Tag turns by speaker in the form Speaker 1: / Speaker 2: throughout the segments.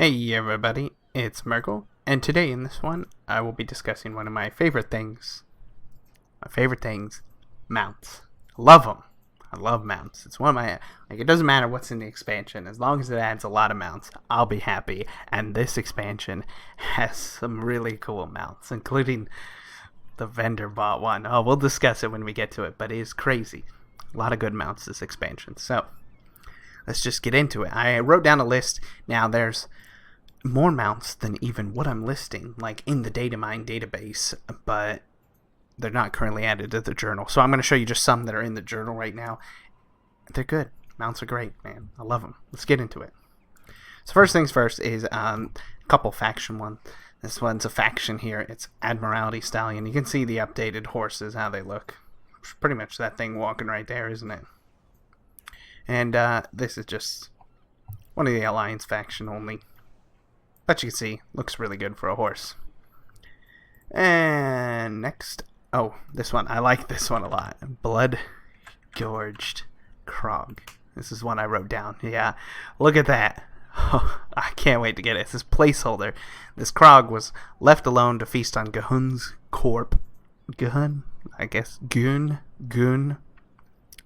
Speaker 1: Hey everybody, it's Merkel, and today in this one, I will be discussing one of my favorite things. Mounts. I love them. I love mounts. It's one of my, it doesn't matter what's in the expansion, as long as it adds a lot of mounts, I'll be happy. And this expansion has some really cool mounts, including the vendor bought one. Oh, we'll discuss it when we get to it, but it is crazy. A lot of good mounts this expansion, so let's just get into it. I wrote down a list. Now there's more mounts than even what I'm listing, like in the Datamine database, but they're not currently added to the journal. So I'm going to show you just some that are in the journal right now. They're good. Mounts are great, man. I love them. Let's get into it. So first things first is a couple faction one. This one's a faction here. It's Admiralty Stallion. You can see the updated horses, how they look. It's pretty much that thing walking right there, isn't it? And this is just one of the Alliance faction only. But you can see, looks really good for a horse. And next, oh, this one. I like this one a lot. Blood Gorged Krog. This is one I wrote down. Yeah, look at that. Oh, I can't wait to get it. It's this placeholder. This Krog was left alone to feast on Gahun's corpse. Gahun? I guess. Goon.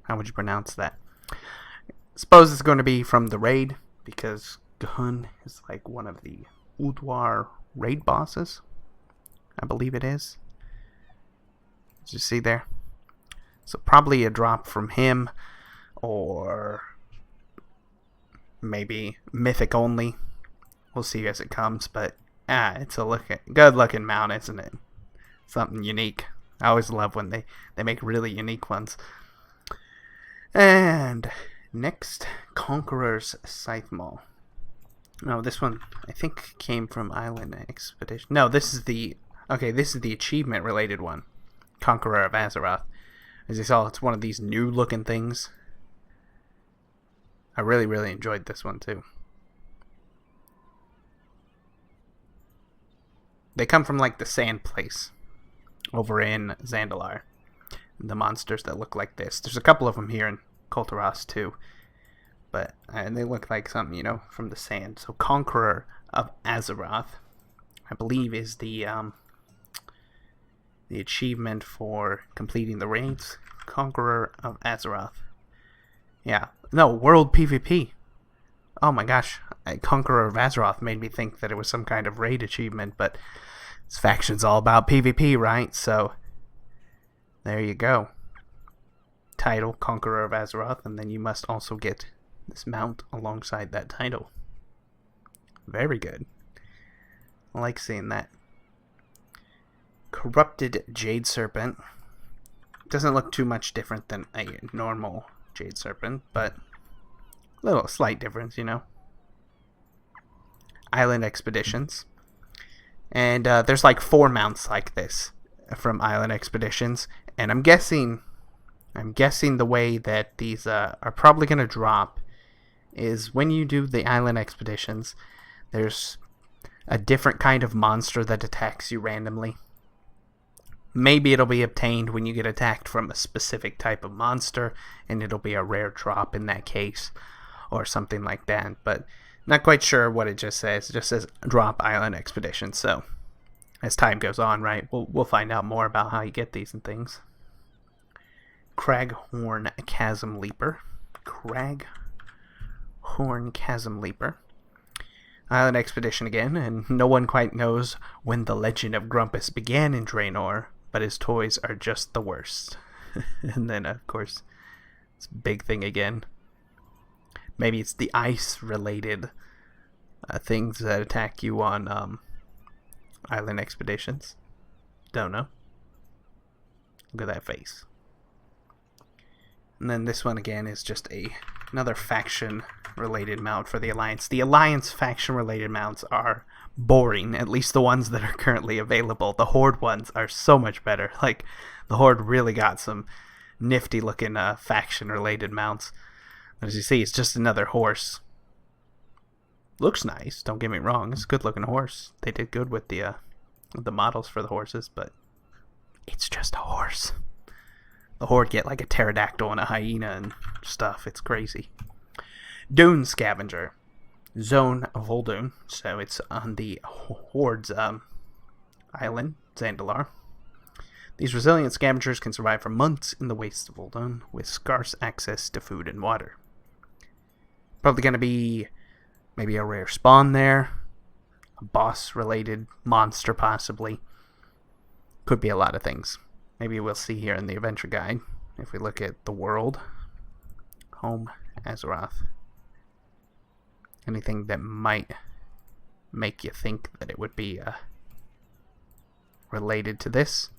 Speaker 1: How would you pronounce that? Suppose it's going to be from the raid, because Gahun is like one of the Udwar raid bosses. I believe it is. Did you see there? So probably a drop from him, or maybe mythic only. We'll see as it comes, but it's a good looking mount, isn't it? Something unique. I always love when they make really unique ones. And next, Conqueror's Scythe Maul. No, this one I think came from Island Expedition. No, this is the achievement related one. Conqueror of Azeroth. As you saw, it's one of these new looking things. I really enjoyed this one too. They come from like the sand place over in Zandalar. The monsters that look like this. There's a couple of them here in Kulturas too. But they look like something, from the sand. So Conqueror of Azeroth, I believe, is the achievement for completing the raids. Conqueror of Azeroth. Yeah. No, World PvP. Oh my gosh. Conqueror of Azeroth made me think that it was some kind of raid achievement, but this faction's all about PvP, right? So there you go. Title, Conqueror of Azeroth, and then you must also get this mount alongside that title. Very good. I like seeing that. Corrupted Jade Serpent. Doesn't look too much different than a normal Jade Serpent, but a little slight difference, Island Expeditions. And there's like 4 mounts like this from Island Expeditions, and I'm guessing the way that these are probably going to drop is when you do the Island Expeditions, there's a different kind of monster that attacks you randomly. Maybe it'll be obtained when you get attacked from a specific type of monster, and it'll be a rare drop in that case, or something like that. But not quite sure what it just says. It just says drop Island Expedition. So as time goes on, right, we'll find out more about how you get these and things. Craghorn Chasm Leaper. Craghorn Chasm Leaper. Island Expedition again, and no one quite knows when the legend of Grumpus began in Draenor, but his toys are just the worst. And then, of course, it's a big thing again. Maybe it's the ice-related things that attack you on Island Expeditions. Don't know. Look at that face. And then this one again is just another faction-related mount for the Alliance. The Alliance faction-related mounts are boring, at least the ones that are currently available. The Horde ones are so much better. Like, the Horde really got some nifty-looking faction-related mounts. As you see, it's just another horse. Looks nice, don't get me wrong. It's a good-looking horse. They did good with the models for the horses, but it's just a horse. The Horde get like a pterodactyl and a hyena and stuff. It's crazy. Dune Scavenger. Zone of Vol'dun, so it's on the Horde's island, Zandalar. These resilient scavengers can survive for months in the wastes of Vol'dun with scarce access to food and water. Probably going to be maybe a rare spawn there, a boss-related monster possibly. Could be a lot of things. Maybe we'll see here in the adventure guide if we look at the world. Home Azeroth. Anything that might make you think that it would be related to this?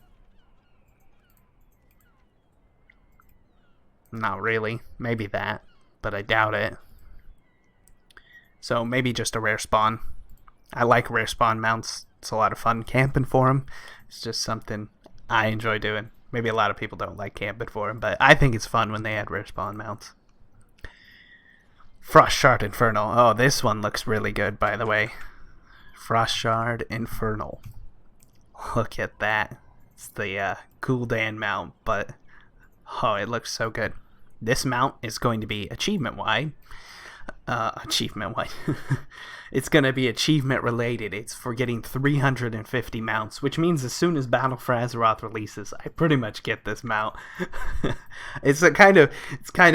Speaker 1: Not really. Maybe that, but I doubt it. So maybe just a rare spawn. I like rare spawn mounts. It's a lot of fun camping for them. It's just something I enjoy doing. Maybe a lot of people don't like camping for them, but I think it's fun when they add rare spawn mounts. Frost Shard Infernal. Oh, this one looks really good, by the way. Frost Shard Infernal. Look at that. It's the Gul'dan mount, but oh, it looks so good. This mount is going to be achievement-wide. It's going to be achievement related. It's for getting 350 mounts, which means as soon as Battle for Azeroth releases, I pretty much get this mount. It's kind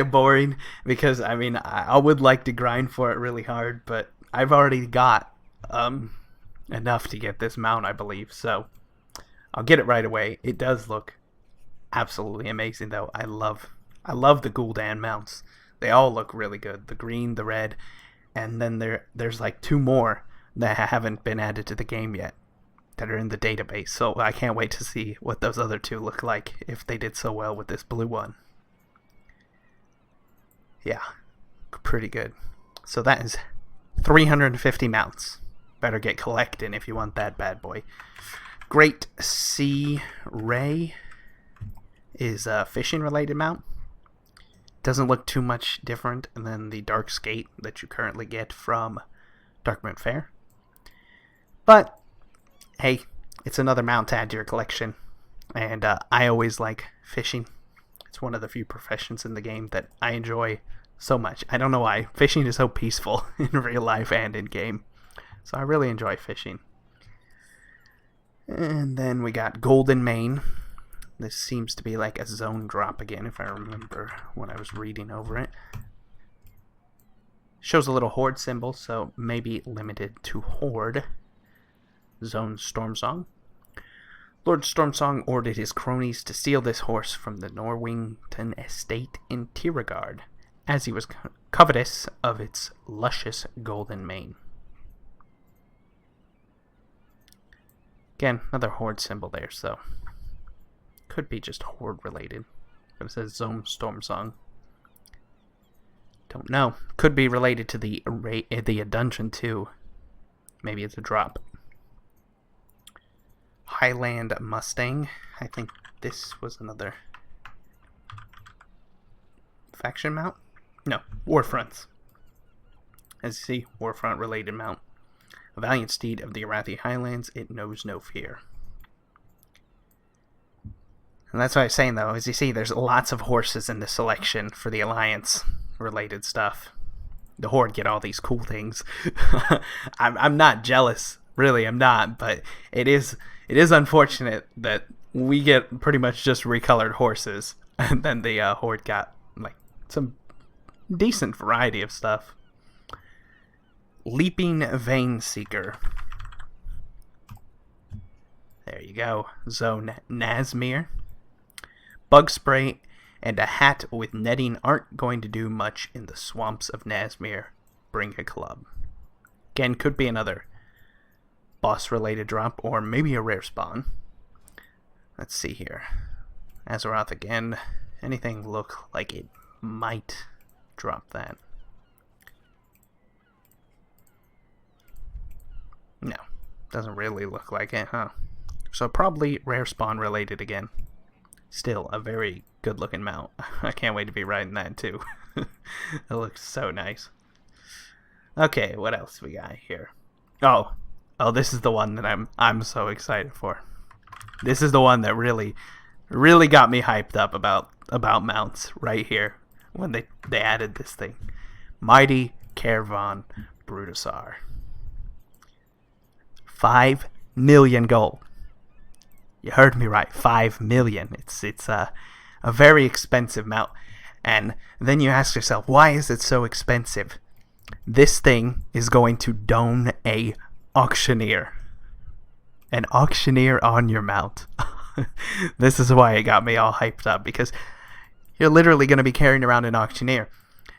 Speaker 1: of boring because I mean I would like to grind for it really hard, but I've already got enough to get this mount, I believe. So I'll get it right away. It does look absolutely amazing though. I love the Gul'dan mounts. They all look really good. The green, the red, and then there's like 2 more that haven't been added to the game yet that are in the database. So I can't wait to see what those other 2 look like if they did so well with this blue one. Yeah, pretty good. So that is 350 mounts. Better get collecting if you want that bad boy. Great Sea Ray is a fishing related mount. Doesn't look too much different than the Dark Skate that you currently get from Darkmoon Faire. But, hey, it's another mount to add to your collection. And I always like fishing. It's one of the few professions in the game that I enjoy so much. I don't know why. Fishing is so peaceful in real life and in game. So I really enjoy fishing. And then we got Golden Mane. This seems to be like a zone drop again, if I remember when I was reading over it. Shows a little Horde symbol, so maybe limited to Horde. Zone Stormsong. Lord Stormsong ordered his cronies to steal this horse from the Norwington estate in Tieragard, as he was covetous of its luscious golden mane. Again, another Horde symbol there, so could be just Horde related. But it says Zone Stormsong. Don't know. Could be related to the dungeon too. Maybe it's a drop. Highland Mustang. I think this was another faction mount? No, Warfronts. As you see, Warfront related mount. A valiant steed of the Arathi Highlands, it knows no fear. And that's what I was saying, though. As you see, there's lots of horses in this selection for the Alliance-related stuff. The Horde get all these cool things. I'm not jealous. Really, I'm not. But it is unfortunate that we get pretty much just recolored horses. And then the Horde got like some decent variety of stuff. Leaping Vein Seeker. There you go. Zone Nazmir. Bug spray and a hat with netting aren't going to do much in the swamps of Nazmir. Bring a club. Again, could be another boss-related drop, or maybe a rare spawn. Let's see here. Azeroth again. Anything look like it might drop that? No. Doesn't really look like it, huh? So probably rare spawn related again. Still a very good looking mount. I can't wait to be riding that too. It looks so nice. Okay, what else we got here? Oh, this is the one that I'm so excited for. This is the one that really got me hyped up about mounts right here when they added this thing. Mighty Caravan Brutus are. 5 million gold. You heard me right, 5 million. It's a very expensive mount. And then you ask yourself, why is it so expensive? This thing is going to don a Auctioneer. An Auctioneer on your mount. This is why it got me all hyped up, because you're literally going to be carrying around an Auctioneer.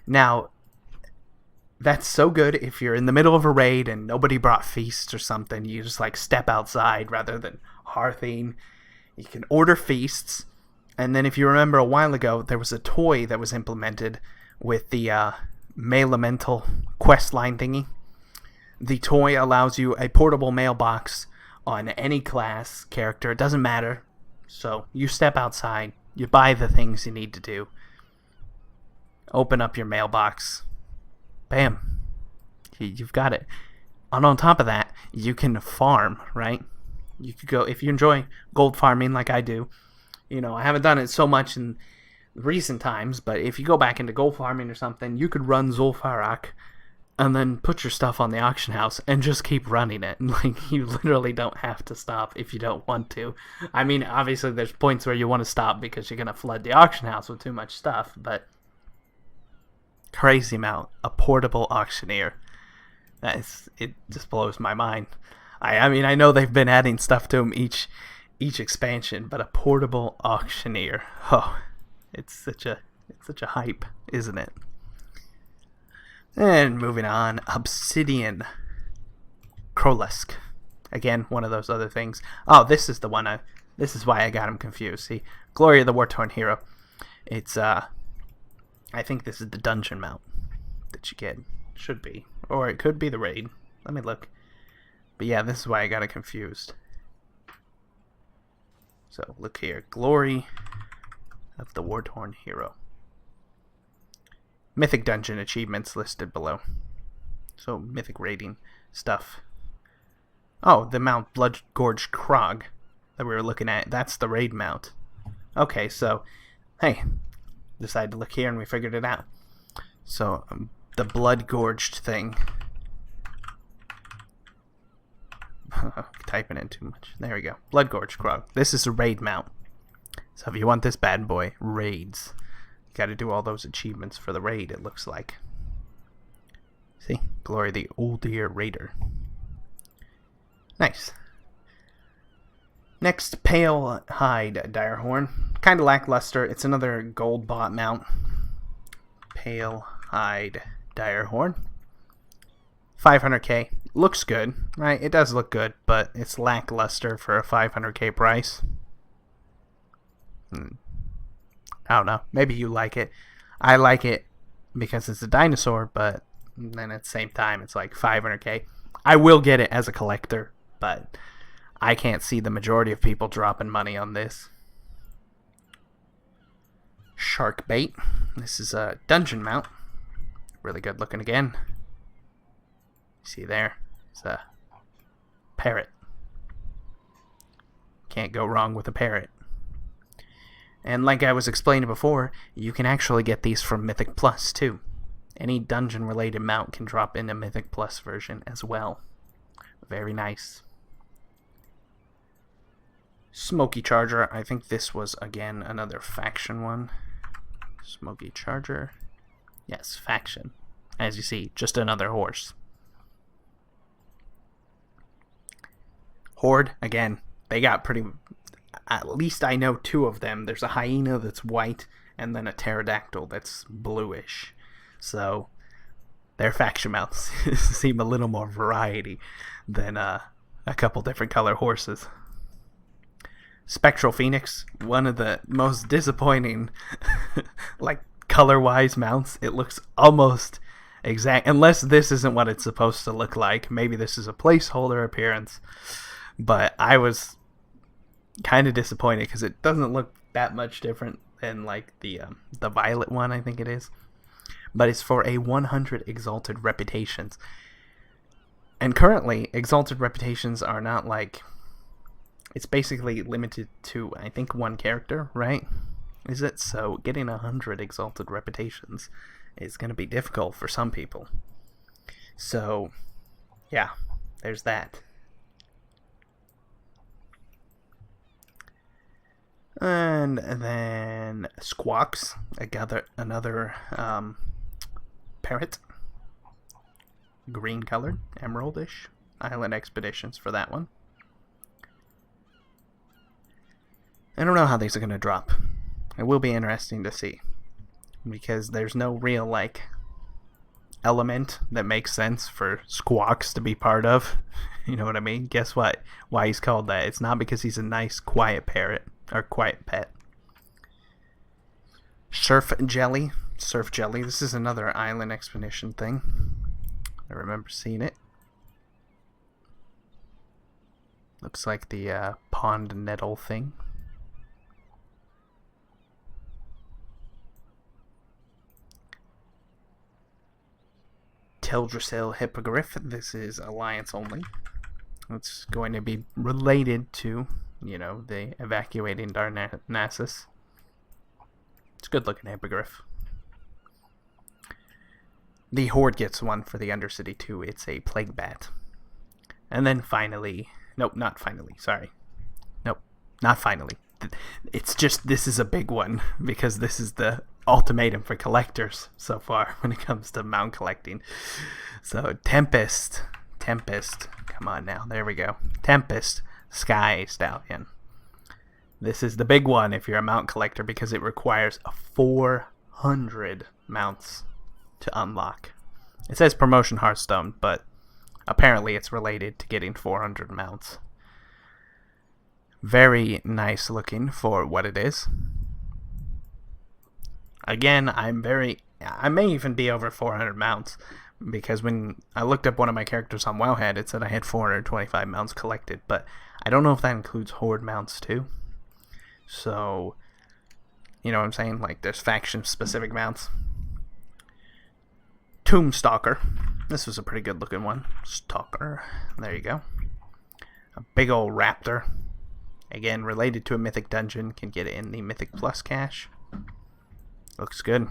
Speaker 1: Now, that's so good if you're in the middle of a raid and nobody brought feasts or something. You just like step outside rather than hearthing. You can order feasts. And then if you remember a while ago, there was a toy that was implemented with the Mail Elemental quest line thingy. The toy allows you a portable mailbox on any class character. It doesn't matter. So you step outside. You buy the things you need to do. Open up your mailbox. Bam. You've got it. And on top of that, you can farm, right? You could go, if you enjoy gold farming like I do. You know, I haven't done it so much in recent times, but if you go back into gold farming or something, you could run Zul'Farrak and then put your stuff on the auction house and just keep running it. Like, you literally don't have to stop if you don't want to. I mean, obviously there's points where you want to stop because you're going to flood the auction house with too much stuff, but crazy amount. A portable Auctioneer. It just blows my mind. I mean, I know they've been adding stuff to them each expansion, but a portable Auctioneer. Oh, it's such a hype, isn't it? And moving on, Obsidian Krolesk. Again, one of those other things. Oh, this is the one. This is why I got him confused. See, Glory of the War-Torn Hero. It's I think this is the dungeon mount that you get. Should be, or it could be the raid. Let me look. But yeah, this is why I got it confused. So look here, Glory of the War-Torn Hero. Mythic Dungeon achievements listed below. So mythic raiding stuff. Oh, the Mount Blood Gorge Krog that we were looking at. That's the raid mount. Okay, so hey, decided to look here and we figured it out. So the blood gorged thing. Typing in too much. There we go. Blood Gorge Krog. This is a raid mount. So if you want this bad boy, raids. You gotta do all those achievements for the raid, it looks like. See? Glory the Old Deer Raider. Nice. Next, Pale Hide Dyer Horn. Kinda lackluster. It's another gold bot mount. Pale Hide Dyer Horn. 500k. Looks good, right? It does look good, but it's lackluster for a 500k price. I don't know. Maybe you like it. I like it because it's a dinosaur, but then at the same time, it's like 500k. I will get it as a collector, but I can't see the majority of people dropping money on this. Shark Bait. This is a dungeon mount. Really good looking again. See there? It's a parrot. Can't go wrong with a parrot. And like I was explaining before, you can actually get these from Mythic Plus too. Any dungeon related mount can drop in a Mythic Plus version as well. Very nice. Smoky Charger. I think this was again another faction one. Smoky Charger. Yes, faction. As you see, just another horse. Horde, again, they got pretty... At least I know two of them. There's a hyena that's white, and then a pterodactyl that's bluish. So, their faction mounts seem a little more variety than a couple different color horses. Spectral Phoenix, one of the most disappointing, like, color-wise mounts. It looks almost exact, unless this isn't what it's supposed to look like. Maybe this is a placeholder appearance. But I was kind of disappointed because it doesn't look that much different than like the violet one, I think it is. But it's for a 100 exalted reputations. And currently, exalted reputations are not like... It's basically limited to, I think, one character, right? Is it? So getting 100 exalted reputations is going to be difficult for some people. So, yeah, there's that. And then Squawks, another parrot. Green colored, emeraldish. Island expeditions for that one. I don't know how these are going to drop. It will be interesting to see. Because there's no real, like, element that makes sense for Squawks to be part of. You know what I mean? Guess what? Why he's called that. It's not because he's a nice, quiet parrot. Or quiet pet. Surf Jelly. This is another island expedition thing. I remember seeing it. Looks like the pond nettle thing. Teldrassil Hippogriff. This is Alliance only. It's going to be related to, you know, the evacuating Darnassus. It's a good looking hippogriff. The Horde gets one for the Undercity too. It's a plague bat. And then finally, nope, not finally, sorry. Nope, not finally. It's just, this is a big one because this is the ultimatum for collectors so far when it comes to mount collecting. So Tempest, come on now, there we go. Tempest Sky Stallion. This is the big one if you're a mount collector because it requires 400 mounts to unlock. It says Promotion Hearthstone, but apparently it's related to getting 400 mounts. Very nice looking for what it is. Again, I may even be over 400 mounts because when I looked up one of my characters on Wowhead, it said I had 425 mounts collected, but I don't know if that includes Horde mounts too. So, you know what I'm saying? Like, there's faction-specific mounts. Tomb Stalker. This was a pretty good looking one. Stalker. There you go. A big old raptor. Again, related to a mythic dungeon. Can get it in the Mythic Plus cache. Looks good.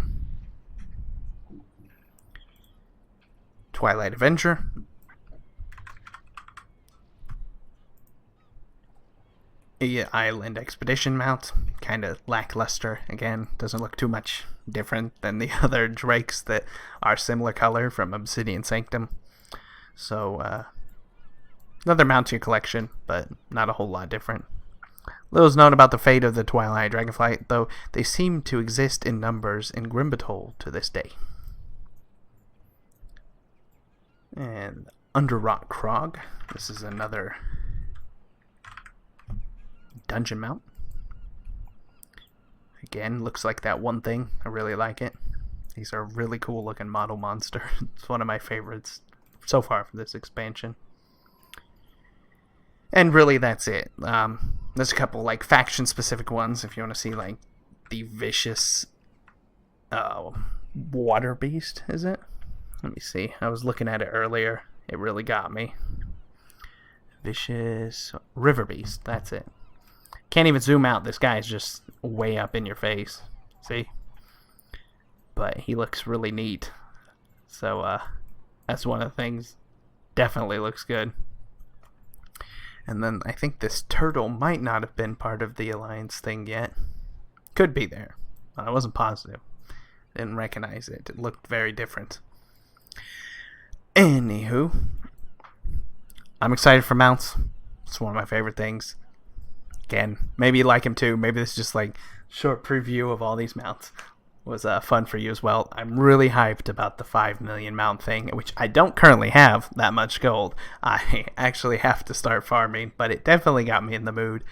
Speaker 1: Twilight Adventure. Island Expedition mount. Kind of lackluster. Again, doesn't look too much different than the other drakes that are similar color from Obsidian Sanctum. So, another mount to your collection, but not a whole lot different. Little is known about the fate of the Twilight Dragonflight, though they seem to exist in numbers in Grimbatol to this day. And Underrock Krog. This is another dungeon mount. Again, looks like that one thing. I really like it. These are a really cool looking model monster. It's one of my favorites so far for this expansion. And really, that's it. There's a couple like faction specific ones if you want to see like the vicious water beast, is it? Let me see. I was looking at it earlier. It really got me. Vicious river beast. That's it. Can't even zoom out. This guy is just way up in your face. See? But he looks really neat. So that's one of the things. Definitely looks good. And then I think this turtle might not have been part of the Alliance thing yet. Could be there. But I wasn't positive. Didn't recognize it. It looked very different. Anywho, I'm excited for mounts. It's one of my favorite things. Again, maybe you like him too. Maybe this is just like short preview of all these mounts. Was fun for you as well. I'm really hyped about the 5 million mount thing, which I don't currently have that much gold. I actually have to start farming, but it definitely got me in the mood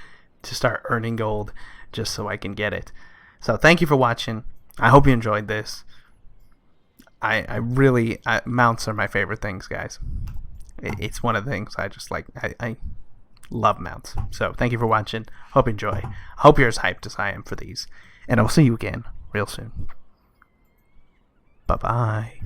Speaker 1: to start earning gold just so I can get it. So thank you for watching. I hope you enjoyed this. I really, mounts are my favorite things, guys. It's one of the things I just like. I love mounts. So thank you for watching. Hope you enjoy. Hope you're as hyped as I am for these. And I'll see you again real soon. Bye-bye.